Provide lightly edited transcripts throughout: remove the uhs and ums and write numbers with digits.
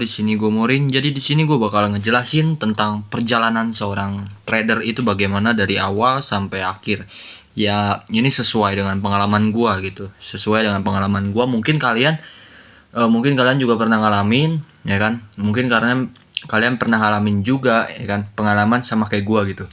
Di sini gue Morin. Jadi di sini gue bakal ngejelasin tentang perjalanan seorang trader itu bagaimana dari awal sampai akhir. Ya, ini sesuai dengan pengalaman gue gitu. Sesuai dengan pengalaman gue. Mungkin kalian juga pernah ngalamin, ya kan? Mungkin karena kalian pernah ngalamin juga, ya kan? Pengalaman sama kayak gue gitu.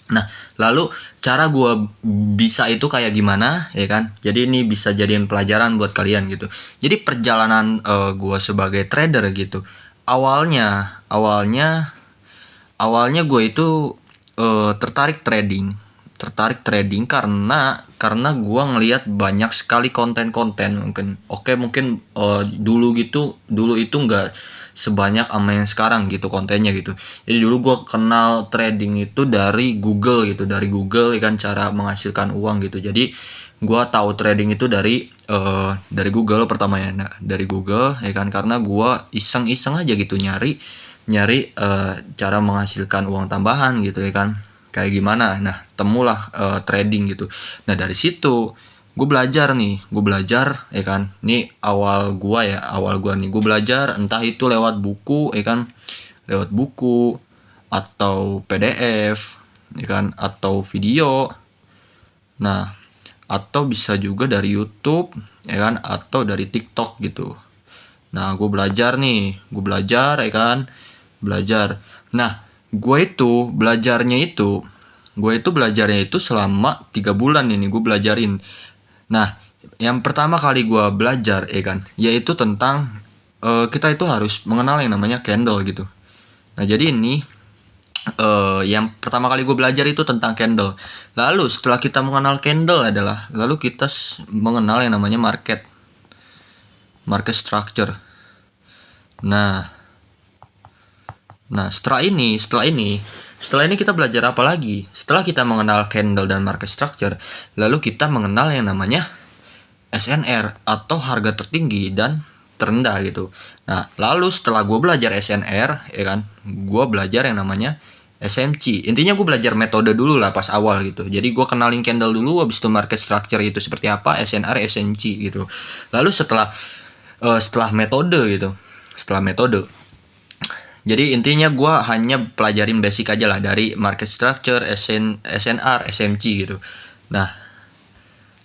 Nah, lalu cara gue bisa itu kayak gimana, ya kan? Jadi ini bisa jadiin pelajaran buat kalian gitu. Jadi perjalanan gue sebagai trader gitu. Awalnya gue itu tertarik trading karena gue ngelihat banyak sekali konten-konten. Mungkin dulu itu nggak sebanyak ama yang sekarang gitu kontennya gitu. Jadi dulu gue kenal trading itu dari Google gitu, dari Google ya kan, cara menghasilkan uang gitu. Jadi gue tahu trading itu dari Google pertama ya. Nah, dari Google ya kan, karena gue iseng-iseng aja gitu nyari cara menghasilkan uang tambahan gitu ya kan, kayak gimana. Nah, temulah trading gitu. Nah, dari situ gue belajar ya kan. Ini awal gua nih, gue belajar entah itu lewat buku ya kan, lewat buku atau PDF ya kan, atau video. Nah, atau bisa juga dari YouTube ya kan, atau dari TikTok gitu. Nah, gue belajar ya kan, belajar. Nah, gue itu belajarnya itu selama 3 bulan ini gue belajarin. Nah, yang pertama kali gue belajar ya kan, yaitu tentang kita itu harus mengenal yang namanya candle gitu. Nah, jadi ini yang pertama kali gue belajar itu tentang candle. Lalu setelah kita mengenal candle lalu kita mengenal yang namanya market structure. Nah, setelah ini kita belajar apa lagi? Setelah kita mengenal candle dan market structure, lalu kita mengenal yang namanya SNR atau harga tertinggi dan terendah gitu. Nah, lalu setelah gue belajar SNR, ya kan, gue belajar yang namanya SMC. Intinya gue belajar metode dulu lah pas awal gitu. Jadi gue kenalin candle dulu, habis itu market structure itu seperti apa, SNR, SMC gitu. Lalu setelah metode gitu, jadi intinya gue hanya pelajarin basic aja lah dari market structure, SNR, SMC gitu. Nah,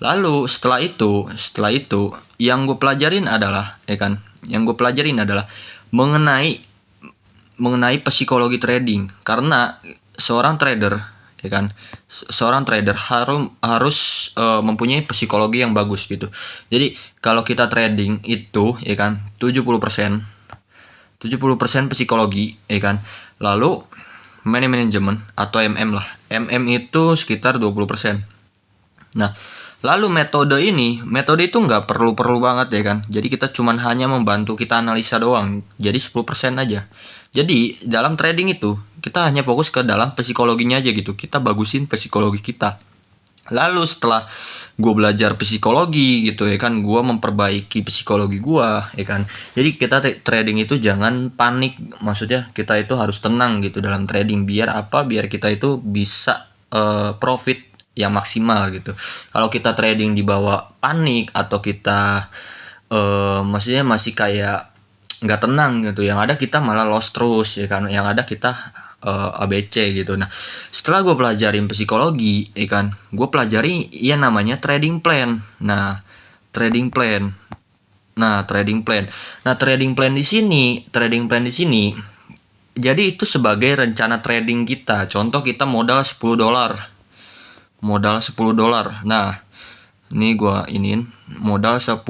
lalu setelah itu yang gue pelajarin adalah mengenai psikologi trading. Karena seorang trader harus mempunyai psikologi yang bagus gitu. Jadi kalau kita trading itu ya kan 70% psikologi ya kan. Lalu money management atau MM lah. MM itu sekitar 20%. Nah, lalu metode itu nggak perlu banget ya kan. Jadi kita cuman hanya membantu kita analisa doang. Jadi 10% aja. Jadi dalam trading itu kita hanya fokus ke dalam psikologinya aja gitu. Kita bagusin psikologi kita. Lalu setelah gue belajar psikologi gitu ya kan, gue memperbaiki psikologi gue ya kan. Jadi kita trading itu jangan panik. Maksudnya kita itu harus tenang gitu dalam trading. Biar kita itu bisa profit yang maksimal gitu. Kalau kita trading di bawah panik atau kita maksudnya masih kayak nggak tenang gitu, yang ada kita malah loss terus ya kan, yang ada kita ABC gitu. Nah, setelah gue pelajarin psikologi ya kan, gue pelajari yang namanya trading plan. Trading plan di sini jadi itu sebagai rencana trading kita. Contoh kita modal $10. Nah, ini gue modal $10.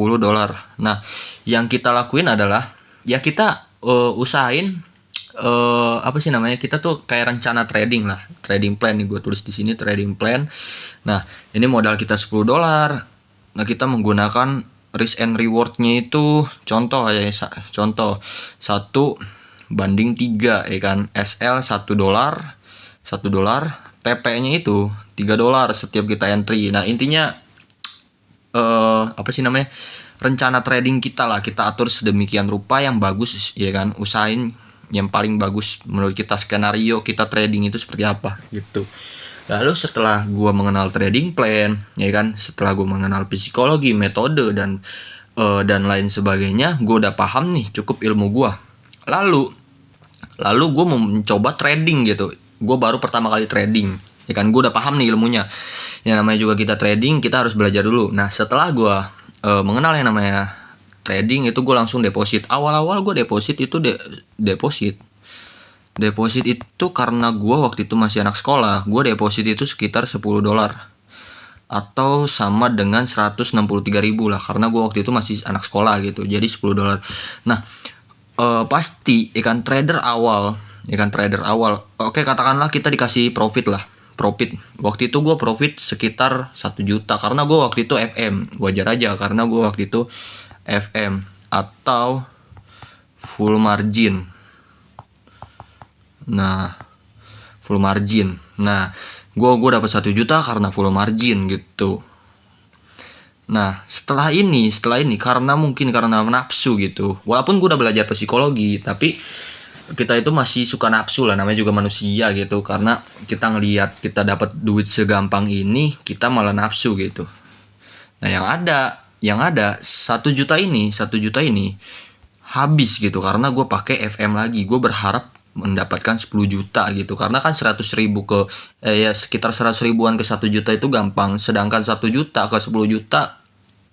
Nah, yang kita lakuin adalah ya kita usahain kita tuh kayak rencana trading lah, trading plan nih gue tulis di sini, trading plan. Nah, ini modal kita $10. Nah, kita menggunakan risk and rewardnya itu contoh 1/3 ya kan. SL $1, PP-nya itu $3 setiap kita entry. Nah, intinya rencana trading kita lah, kita atur sedemikian rupa yang bagus ya kan. Usahain yang paling bagus menurut kita, skenario kita trading itu seperti apa gitu. Lalu setelah gue mengenal trading plan ya kan, setelah gue mengenal psikologi, metode dan lain sebagainya, gue udah paham nih cukup ilmu gue. Lalu gue mau mencoba trading gitu. Gue baru pertama kali trading, ya kan. Gue udah paham nih ilmunya. Yang namanya juga kita trading, kita harus belajar dulu. Nah setelah gue mengenal yang namanya trading, itu gue langsung deposit. Awal-awal gue deposit itu deposit itu karena gue waktu itu masih anak sekolah. Gue deposit itu sekitar $10 atau sama dengan 163.000 lah, karena gue waktu itu masih anak sekolah gitu. Jadi $10. Nah pasti ikan trader awal, oke katakanlah kita dikasih profit waktu itu gue profit sekitar 1 juta, karena gue waktu itu FM. Wajar aja karena gue waktu itu FM atau full margin. Nah gue dapat 1 juta karena full margin gitu. Nah setelah ini karena nafsu gitu, walaupun gue udah belajar psikologi, tapi kita itu masih suka nafsu lah, namanya juga manusia gitu. Karena kita ngelihat kita dapat duit segampang ini, kita malah nafsu gitu. Nah yang ada 1 juta ini habis gitu, karena gue pakai FM lagi. Gue berharap mendapatkan 10 juta gitu, karena kan 100.000 ke sekitar 100 ribuan ke 1 juta itu gampang, sedangkan 1 juta ke 10 juta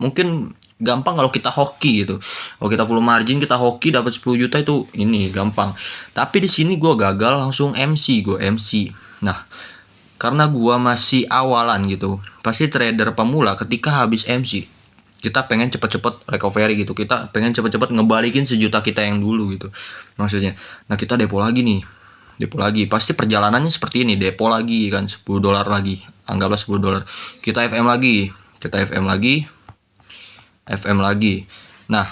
mungkin gampang kalau kita hoki gitu. Kalau kita full margin, kita hoki dapat 10 juta itu ini gampang. Tapi di sini gue gagal langsung MC. Nah karena gue masih awalan gitu, pasti trader pemula ketika habis MC kita pengen cepet-cepet recovery gitu, kita pengen cepet-cepet ngebalikin 1 juta kita yang dulu gitu maksudnya. Nah kita depo lagi, pasti perjalanannya seperti ini, depo lagi kan $10 lagi, anggaplah $10. Kita FM lagi. Nah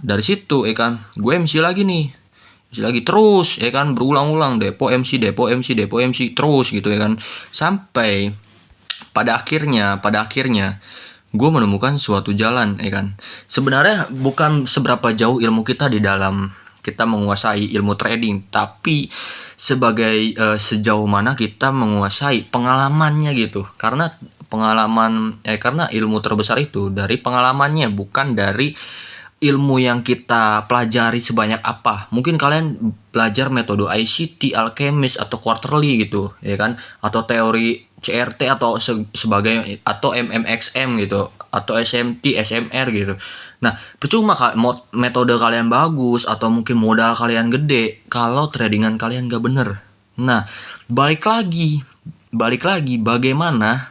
dari situ kan gue MC lagi terus ya kan, berulang-ulang depo MC terus gitu ya kan, sampai pada akhirnya gue menemukan suatu jalan ya kan. Sebenarnya bukan seberapa jauh ilmu kita di dalam kita menguasai ilmu trading, tapi sebagai sejauh mana kita menguasai pengalamannya gitu. Karena karena ilmu terbesar itu dari pengalamannya, bukan dari ilmu yang kita pelajari sebanyak apa. Mungkin kalian belajar metode ICT, Alchemist atau Quarterly gitu, ya kan? Atau teori CRT atau sebagai atau MMXM gitu, atau SMT, SMR gitu. Nah, percuma metode kalian bagus atau mungkin modal kalian gede kalau tradingan kalian gak bener. Nah, balik lagi bagaimana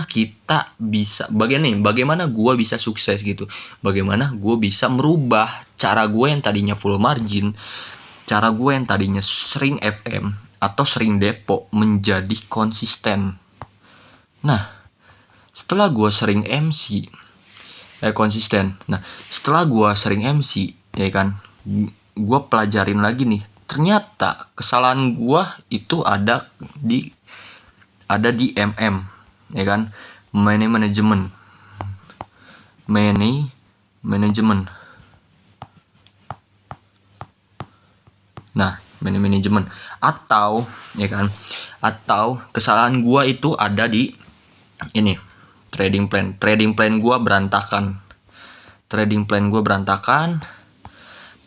kita bisa bagaimana gue bisa sukses gitu, bagaimana gue bisa merubah cara gue yang tadinya full margin, cara gue yang tadinya sering FM atau sering depo menjadi konsisten. Nah setelah gue sering MC konsisten. Nah setelah gue sering MC ya kan, gue pelajarin lagi nih, ternyata kesalahan gue itu ada di MM ya kan, money management. Nah money management atau ya kan, atau kesalahan gua itu ada di ini, trading plan gua berantakan,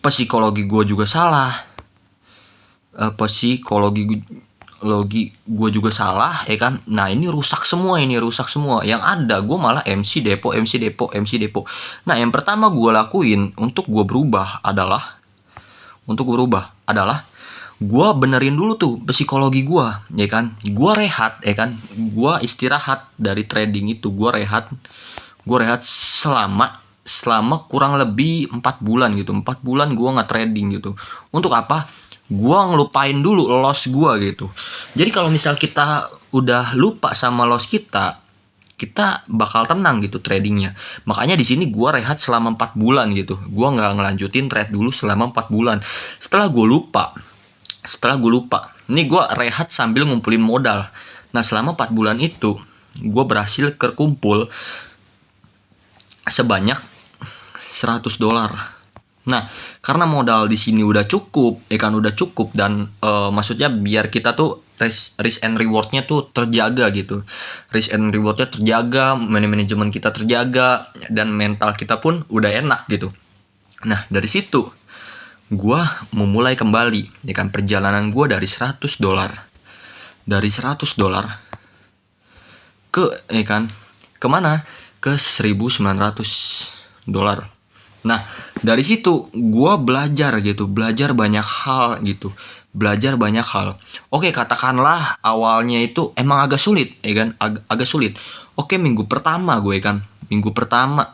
psikologi gua juga salah, gue juga salah ya kan. Nah ini rusak semua. Yang ada gue malah MC depo. Nah yang pertama gue lakuin untuk gue berubah adalah gue benerin dulu tuh psikologi gue ya kan. Gue rehat ya kan, gue istirahat dari trading itu. Gue rehat selama kurang lebih 4 bulan gitu. 4 bulan gue nggak trading gitu. Untuk apa? Gua ngelupain dulu loss gua gitu. Jadi kalau misal kita udah lupa sama loss kita bakal tenang gitu tradingnya. Makanya di sini gua rehat selama 4 bulan gitu. Gua nggak ngelanjutin trade dulu selama 4 bulan. Setelah gua lupa, ini gua rehat sambil ngumpulin modal. Nah selama 4 bulan itu gua berhasil terkumpul sebanyak $100. Nah, karena modal di sini udah cukup dan maksudnya biar kita tuh risk and rewardnya tuh terjaga gitu. Risk and rewardnya terjaga, manajemen kita terjaga, dan mental kita pun udah enak gitu. Nah, dari situ Gua memulai kembali, ya kan, perjalanan gua dari $100. Dari $100 ke, ya kan, kemana? Ke $1.900. Nah, dari situ gua belajar gitu, belajar banyak hal gitu. Belajar banyak hal. Oke, katakanlah awalnya itu emang agak sulit, ya kan? Agak sulit. Oke, minggu pertama gue kan. Minggu pertama.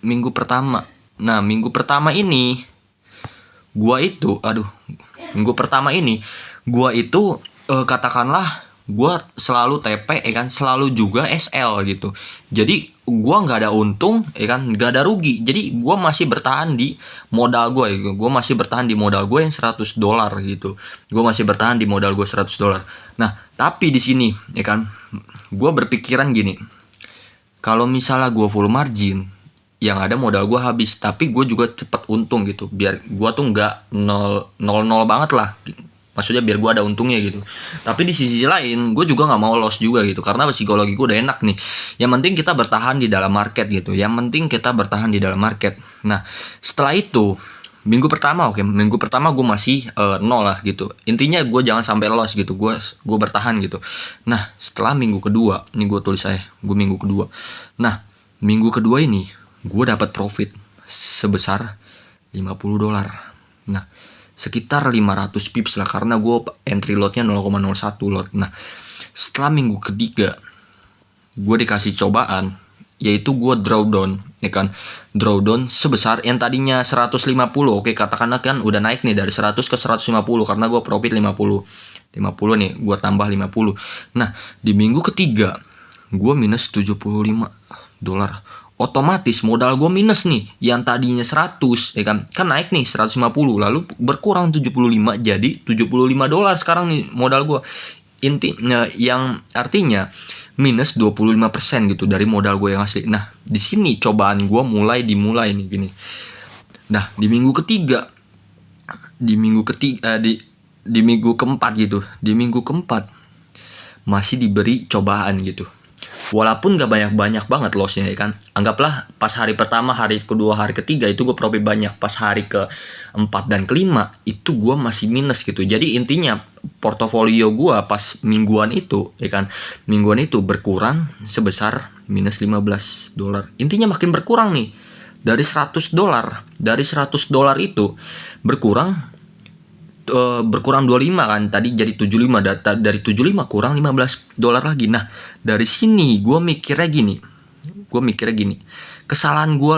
Minggu pertama. Nah, minggu pertama ini gua itu, minggu pertama ini gua itu katakanlah gua selalu TP, ya kan, selalu juga SL gitu. Jadi gua nggak ada untung, ya kan, nggak ada rugi. Jadi gua masih bertahan di modal gue gitu. Gua masih bertahan di modal gue yang $100 gitu. Gua masih bertahan di modal gue $100. Nah, tapi di sini, ya kan, gua berpikiran gini. Kalau misalnya gue full margin, yang ada modal gue habis, tapi gue juga cepet untung gitu, biar gue tuh nggak nol banget lah, maksudnya biar gue ada untungnya gitu. Tapi di sisi lain gue juga nggak mau loss juga gitu, karena psikologi gue udah enak nih, yang penting kita bertahan di dalam market gitu, yang penting kita bertahan di dalam market. Nah, setelah itu minggu pertama, minggu pertama gue masih nol lah gitu, intinya gue jangan sampai loss gitu, gue bertahan gitu. Nah, setelah minggu kedua, ini gue tulis saya, gue minggu kedua. Nah, minggu kedua ini gue dapat profit sebesar $50. Nah, sekitar 500 pips lah, karena gue entry lotnya 0,01 lot. Nah, setelah minggu ketiga gue dikasih cobaan, yaitu gue drawdown, ya kan, drawdown sebesar yang tadinya 150. Oke, katakanlah kan udah naik nih dari 100 ke 150, karena gue profit 50 nih, gue tambah 50. Nah, di minggu ketiga gue minus $75. Otomatis modal gue minus nih, yang tadinya 100, ya kan naik nih 150, lalu berkurang 75 jadi $75 sekarang nih modal gue. Intinya yang artinya minus 25% gitu dari modal gue yang asli. Nah, di sini cobaan gue dimulai nih gini. Nah, di minggu ketiga, di minggu keempat gitu, di minggu keempat masih diberi cobaan gitu. Walaupun gak banyak banget lossnya, ya kan. Anggaplah pas hari pertama, hari kedua, hari ketiga itu gue profit banyak. Pas hari keempat dan kelima itu gue masih minus gitu. Jadi intinya portofolio gue pas mingguan itu, ya kan, mingguan itu berkurang sebesar minus $15. Intinya makin berkurang nih. Dari $100, dari $100 itu berkurang 25 kan, tadi jadi 75, dari 75 kurang $15 lagi. Nah, dari sini gue mikirnya gini, kesalahan gue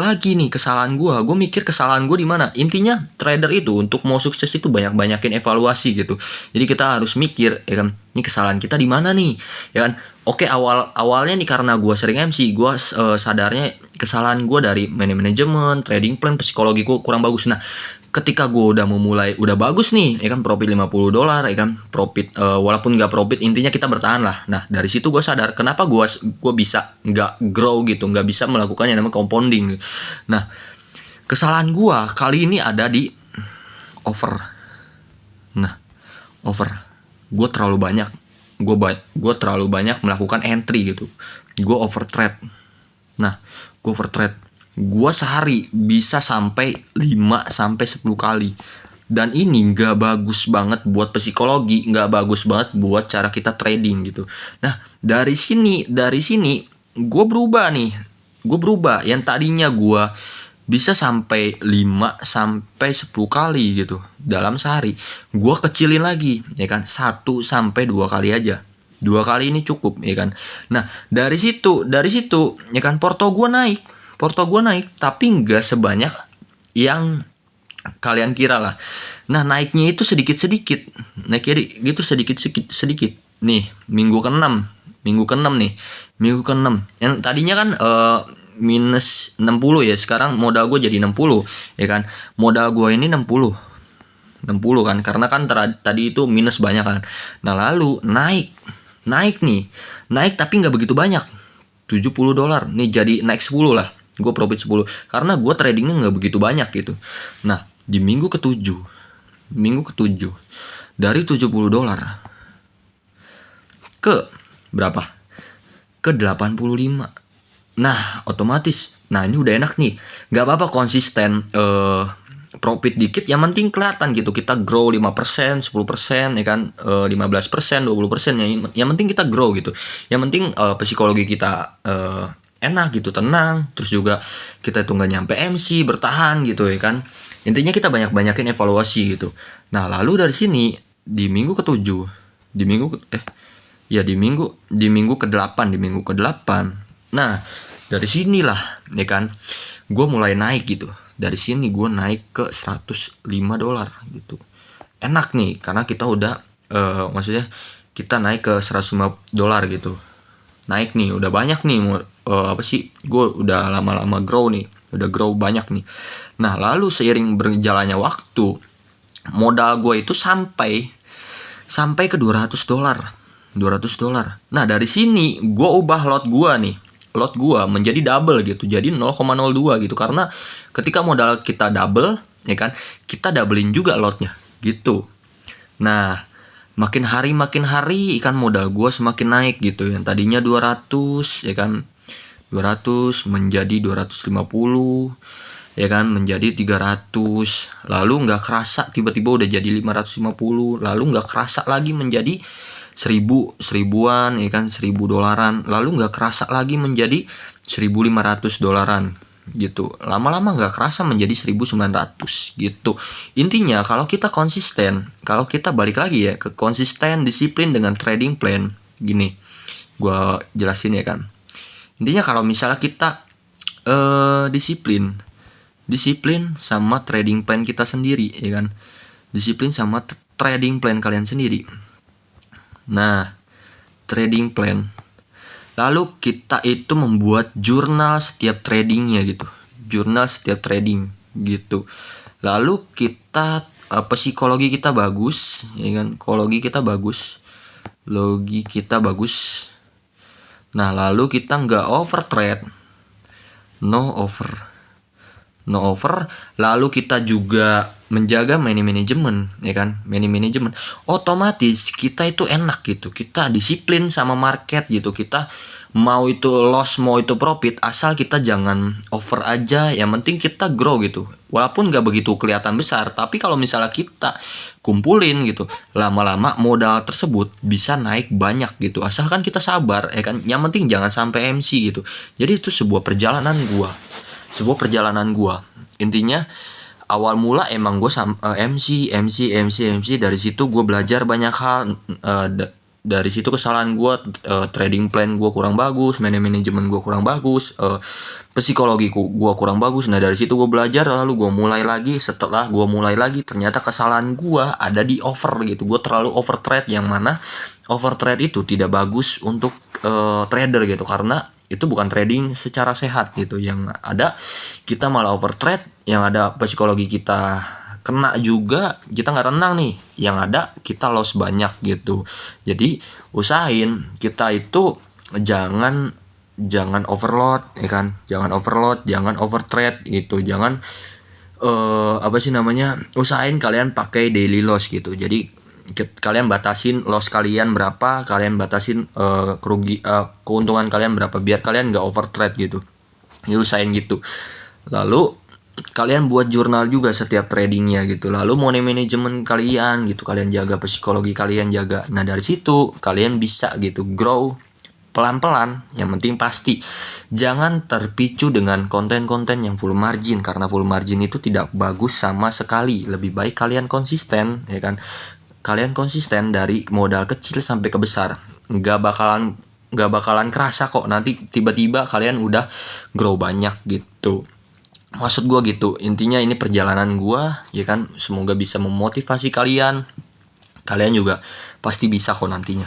mikir kesalahan gue di mana. Intinya trader itu untuk mau sukses itu banyakin evaluasi gitu. Jadi kita harus mikir, ya kan, ini kesalahan kita di mana nih, ya kan. Oke, awalnya nih karena gue sering MC, gue sadarnya kesalahan gue dari manajemen, trading plan, psikologi gue kurang bagus. Nah, ketika gue udah bagus nih, ya kan, profit $50, ya kan, profit walaupun nggak profit, intinya kita bertahan lah. Nah, dari situ gue sadar kenapa gue bisa nggak grow gitu, nggak bisa melakukan yang namanya compounding. Nah, kesalahan gue kali ini ada di over. Nah, over, gue terlalu banyak melakukan entry gitu, gue over trade. Nah, gue over trade, gue sehari bisa sampai 5-10 kali. Dan ini gak bagus banget buat psikologi, gak bagus banget buat cara kita trading gitu. Nah, dari sini gue berubah nih. Yang tadinya gue bisa sampai 5-10 kali gitu dalam sehari, gue kecilin lagi, ya kan, 1-2 kali aja. 2 kali ini cukup, ya kan. Nah, dari situ ya kan, porto gue naik, tapi nggak sebanyak yang kalian kira lah. Nah, naiknya itu sedikit-sedikit, naiknya gitu sedikit. Nih, minggu ke-6 nih, yang tadinya kan minus 60, ya, sekarang modal gue jadi 60, ya kan. Modal gue ini 60 kan, karena kan tadi itu minus banyak kan. Nah, lalu naik tapi nggak begitu banyak, $70 nih, jadi naik 10 lah, gue profit 10 karena gue tradingnya nggak begitu banyak gitu. Nah, di minggu ketujuh dari $70 ke berapa, ke 85. Nah, otomatis, nah ini udah enak nih, nggak apa-apa konsisten profit dikit, yang penting kelihatan gitu kita grow 5%, 10%, ya kan, 15%, 20%, yang penting kita grow gitu. Yang penting psikologi kita enak gitu, tenang, terus juga kita itu nggak nyampe MC, bertahan gitu ya kan. Intinya kita banyakin evaluasi gitu. Nah, lalu dari sini di minggu ke-7, di minggu ke-8. Nah, dari sinilah ya kan gue mulai naik gitu. Dari sini gue naik ke $105 gitu. Enak nih karena kita udah maksudnya kita naik ke $105 gitu. Naik nih, udah banyak nih, gue udah lama-lama grow nih, udah grow banyak nih. Nah, lalu seiring berjalannya waktu, modal gue itu sampai ke $200. Nah, dari sini gue ubah lot gue menjadi double gitu, jadi 0,02 gitu, karena ketika modal kita double ya kan, kita doublein juga lotnya gitu. Nah, makin hari ikan modal gue semakin naik gitu. Yang tadinya 200 ya kan, 200 menjadi 250 ya kan, menjadi 300. Lalu nggak kerasa tiba-tiba udah jadi 550. Lalu nggak kerasa lagi menjadi 1000-an ya kan, $1000. Lalu nggak kerasa lagi menjadi $1500 gitu. Lama-lama nggak kerasa menjadi 1900 gitu. Intinya kalau kita konsisten, kalau kita balik lagi ya ke konsisten, disiplin dengan trading plan, gini gue jelasin ya kan. Intinya kalau misalnya kita disiplin sama trading plan kita sendiri ya kan, disiplin sama trading plan kalian sendiri. Nah, trading plan, lalu kita itu membuat jurnal setiap tradingnya gitu, jurnal setiap trading gitu. Lalu kita psikologi kita bagus ya kan, logi kita bagus. Nah, lalu kita nggak over trade, no over. Lalu kita juga menjaga money management ya kan, money management. Otomatis kita itu enak gitu, kita disiplin sama market gitu. Kita mau itu loss mau itu profit, asal kita jangan over aja, yang penting kita grow gitu. Walaupun gak begitu kelihatan besar, tapi kalau misalnya kita kumpulin gitu, lama-lama modal tersebut bisa naik banyak gitu, asalkan kita sabar ya kan. Yang penting jangan sampai MC gitu. Jadi itu sebuah perjalanan gua. Intinya awal mula emang gue MC. Dari situ gue belajar banyak hal. Dari situ kesalahan gue, trading plan gue kurang bagus, manajemen gue kurang bagus, psikologi gue kurang bagus. Nah, dari situ gue belajar, lalu gue mulai lagi. Setelah gue mulai lagi, ternyata kesalahan gue ada di over gitu. Gue terlalu over trade, yang mana over trade itu tidak bagus untuk trader gitu, karena itu bukan trading secara sehat gitu. Yang ada kita malah over trade, yang ada psikologi kita kena juga, kita nggak tenang nih, yang ada kita loss banyak gitu. Jadi usahain kita itu jangan overload ya kan, jangan over trade gitu, jangan usahain kalian pakai daily loss gitu. Jadi kalian batasin loss kalian berapa, kalian batasin keuntungan kalian berapa, biar kalian nggak over trade gitu. Ya, usahain gitu. Lalu kalian buat jurnal juga setiap tradingnya gitu. Lalu money management kalian gitu, kalian jaga psikologi kalian, jaga. Nah, dari situ kalian bisa gitu grow pelan-pelan. Yang penting pasti jangan terpicu dengan konten-konten yang full margin, karena full margin itu tidak bagus sama sekali. Lebih baik kalian konsisten ya kan. Kalian konsisten dari modal kecil sampai ke besar. Nggak bakalan kerasa kok nanti tiba-tiba kalian udah grow banyak gitu. Maksud gue gitu. Intinya ini perjalanan gue ya kan. Semoga bisa memotivasi kalian. Kalian juga pasti bisa kok nantinya.